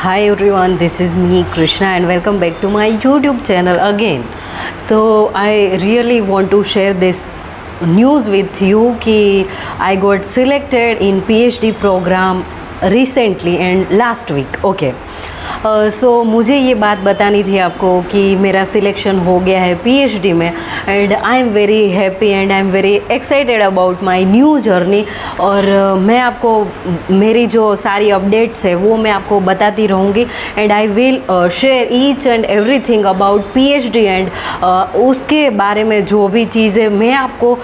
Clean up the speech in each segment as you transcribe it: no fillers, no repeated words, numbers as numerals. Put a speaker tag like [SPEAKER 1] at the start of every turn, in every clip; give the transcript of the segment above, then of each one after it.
[SPEAKER 1] Hi everyone, this is me Krishna and welcome back to my YouTube channel again. So I really want to share this news with you कि I got selected in PhD program recently and last week. Okay. सो मुझे ये बात बतानी थी आपको कि मेरा selection हो गया है पीएचडी में and I am very happy and I am very excited about my new journey. और मैं आपको मेरी जो सारी अपडेट्स है वो मैं आपको बताती रहूँगी and I will share each and everything about PhD and उसके बारे में जो भी चीज़ें मैं आपको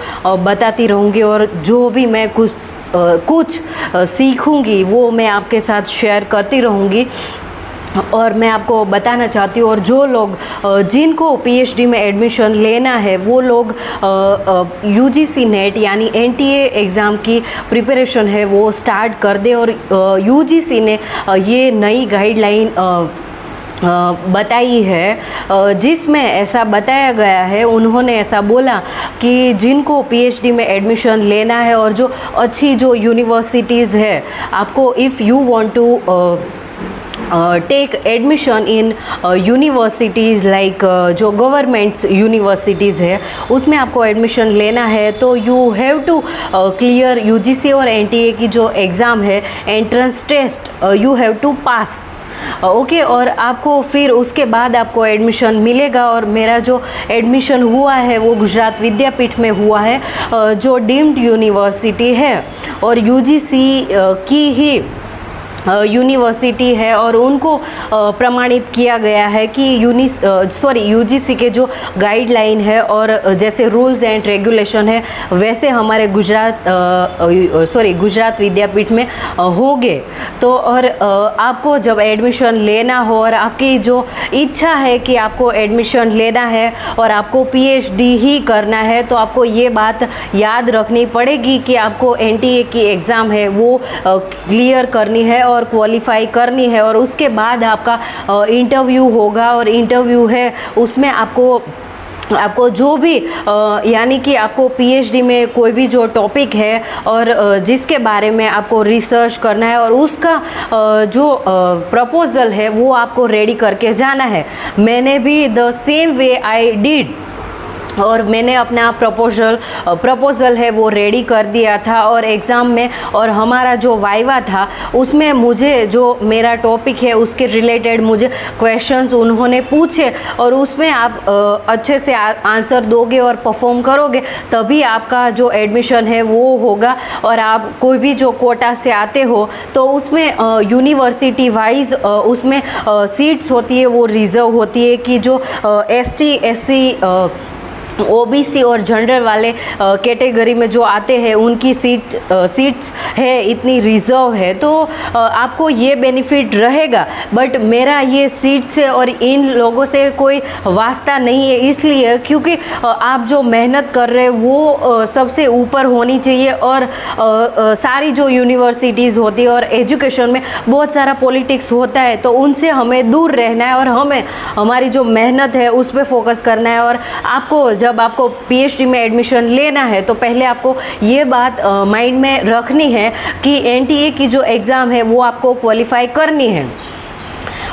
[SPEAKER 1] बताती रहूँगी और जो भी मैं कुछ सीखूँगी वो मैं आपके साथ शेयर करती रहूँगी। और मैं आपको बताना चाहती हूँ और जो लोग जिनको पीएचडी में एडमिशन लेना है वो लोग यूजीसी नेट यानी एनटीए एग्ज़ाम की प्रिपरेशन है वो स्टार्ट कर दे। और यूजीसी ने ये नई गाइडलाइन बताई है जिसमें ऐसा बताया गया है, उन्होंने ऐसा बोला कि जिनको पीएचडी में एडमिशन लेना है और जो अच्छी जो यूनिवर्सिटीज़ है आपको if you want to take admission in universities like जो गवर्नमेंट्स यूनिवर्सिटीज़ है उसमें आपको एडमिशन लेना है तो you have to clear UGC और एनटीए की जो एग्ज़ाम है entrance test you have to pass. Okay और आपको फिर उसके बाद आपको एडमिशन मिलेगा। और मेरा जो एडमिशन हुआ है वो गुजरात विद्यापीठ में हुआ है जो डीम्ड यूनिवर्सिटी है और यूजीसी की ही यूनिवर्सिटी है और उनको प्रमाणित किया गया है कि यूजीसी के जो गाइडलाइन है और जैसे रूल्स एंड रेगुलेशन है वैसे हमारे गुजरात विद्यापीठ में होंगे। तो और आपको जब एडमिशन लेना हो और आपकी जो इच्छा है कि आपको एडमिशन लेना है और आपको पीएचडी ही करना है तो आपको ये बात याद रखनी पड़ेगी कि आपको एनटीए की एग्ज़ाम है वो क्लियर करनी है और क्वालिफाई करनी है और उसके बाद आपका इंटरव्यू होगा। और इंटरव्यू है उसमें आपको जो भी यानी कि आपको पीएचडी में कोई भी जो टॉपिक है और जिसके बारे में आपको रिसर्च करना है और उसका जो प्रपोजल है वो आपको रेडी करके जाना है। मैंने भी the same way I did और मैंने अपना प्रपोजल है वो रेडी कर दिया था और एग्ज़ाम में और हमारा जो वाइवा था उसमें मुझे जो मेरा टॉपिक है उसके रिलेटेड मुझे क्वेश्चंस उन्होंने पूछे और उसमें आप अच्छे से आंसर दोगे और परफॉर्म करोगे तभी आपका जो एडमिशन है वो होगा। और आप कोई भी जो कोटा से आते हो तो उसमें यूनिवर्सिटी वाइज उसमें सीट्स होती है वो रिज़र्व होती है कि जो एसटी एससी ओबीसी और जनरल वाले कैटेगरी में जो आते हैं उनकी सीट्स है इतनी रिज़र्व है तो आपको ये बेनिफिट रहेगा। बट मेरा ये सीट से और इन लोगों से कोई वास्ता नहीं है इसलिए क्योंकि आप जो मेहनत कर रहे हैं वो सबसे ऊपर होनी चाहिए। और सारी जो यूनिवर्सिटीज़ होती है और एजुकेशन में बहुत सारा पॉलिटिक्स होता है तो उनसे हमें दूर रहना है और हमें हमारी जो मेहनत है उस पर फोकस करना है। और आपको जब आपको पीएचडी में एडमिशन लेना है तो पहले आपको ये बात माइंड में रखनी है कि एनटीए की जो एग्ज़ाम है वो आपको क्वालिफाई करनी है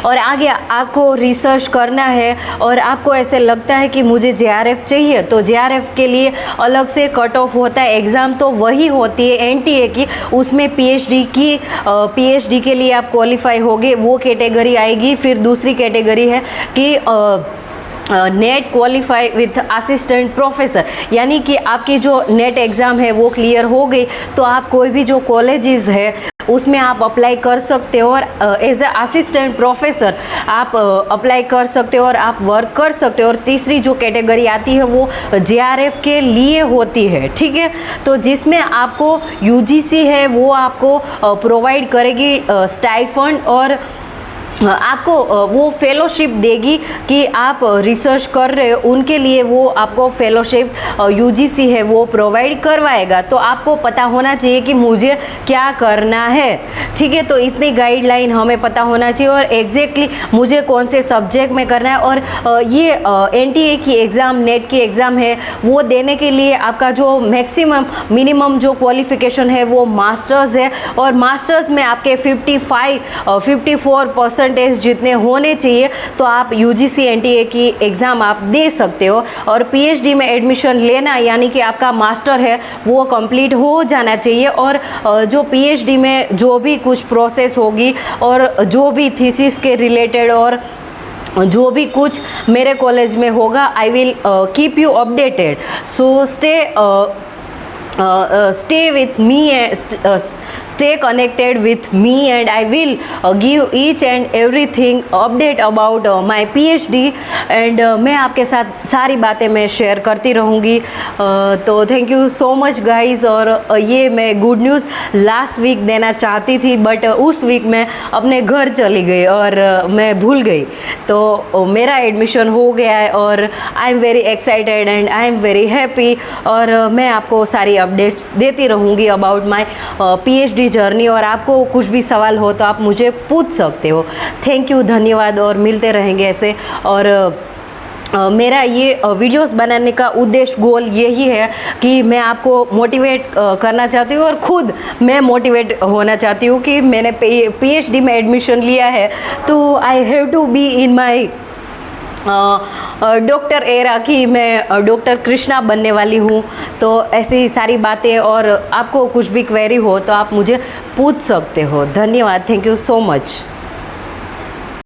[SPEAKER 1] और आगे आपको रिसर्च करना है। और आपको ऐसे लगता है कि मुझे जेआरएफ चाहिए तो जेआरएफ के लिए अलग से कट ऑफ होता है, एग्ज़ाम तो वही होती है एनटीए की, उसमें पीएचडी के लिए आप क्वालिफाई होगे वो कैटेगरी आएगी। फिर दूसरी कैटेगरी है कि net qualify with assistant professor यानी कि आपकी जो नेट एग्ज़ाम है वो क्लियर हो गई तो आप कोई भी जो कॉलेजेस है उसमें आप अप्लाई कर सकते हो और एज ए असिस्टेंट प्रोफेसर आप अप्लाई कर सकते हो और आप वर्क कर सकते हो। और तीसरी जो कैटेगरी आती है वो जेआरएफ के लिए होती है, ठीक है। तो जिसमें आपको यूजीसी है वो आपको प्रोवाइड करेगी स्टाइफंड और आपको वो फेलोशिप देगी कि आप रिसर्च कर रहे हो उनके लिए वो आपको फेलोशिप यूजीसी है वो प्रोवाइड करवाएगा। तो आपको पता होना चाहिए कि मुझे क्या करना है, ठीक है। तो इतनी गाइडलाइन हमें पता होना चाहिए और एग्जैक्टली मुझे कौन से सब्जेक्ट में करना है। और ये एनटीए की एग्ज़ाम नेट की एग्ज़ाम है वो देने के लिए आपका जो मिनिमम जो क्वालिफिकेशन है वो मास्टर्स है और मास्टर्स में आपके 54% परसेंटेज जितने होने चाहिए तो आप UGC NTA की एग्ज़ाम आप दे सकते हो। और PhD में एडमिशन लेना यानी कि आपका मास्टर है वो कंप्लीट हो जाना चाहिए, और जो PhD में जो भी कुछ प्रोसेस होगी और जो भी थीसिस के रिलेटेड और जो भी कुछ मेरे कॉलेज में होगा, I will keep you updated. So stay with me and stay connected with me, and I will give each and everything update about my PhD, and मैं आपके साथ सारी बातें मैं शेयर करती रहूँगी। तो thank you so much guys. और ये मैं गुड न्यूज़ लास्ट वीक देना चाहती थी, बट उस वीक मैं अपने घर चली गई और मैं भूल गई। तो मेरा एडमिशन हो गया है और I am very excited and I am very happy, और मैं आपको सारी अपडेट्स देती रहूँगी अबाउट माय PhD जर्नी। और आपको कुछ भी सवाल हो तो आप मुझे पूछ सकते हो। थैंक यू, धन्यवाद, और मिलते रहेंगे ऐसे। और मेरा ये वीडियोस बनाने का उद्देश्य, गोल यही है कि मैं आपको मोटिवेट करना चाहती हूँ और खुद मैं मोटिवेट होना चाहती हूँ कि मैंने PhD में एडमिशन लिया है तो I have to be in my doctor era कि मैं डॉक्टर कृष्णा बनने वाली हूँ। तो ऐसी सारी बातें, और आपको कुछ भी क्वेरी हो तो आप मुझे पूछ सकते हो। धन्यवाद, थैंक यू सो मच।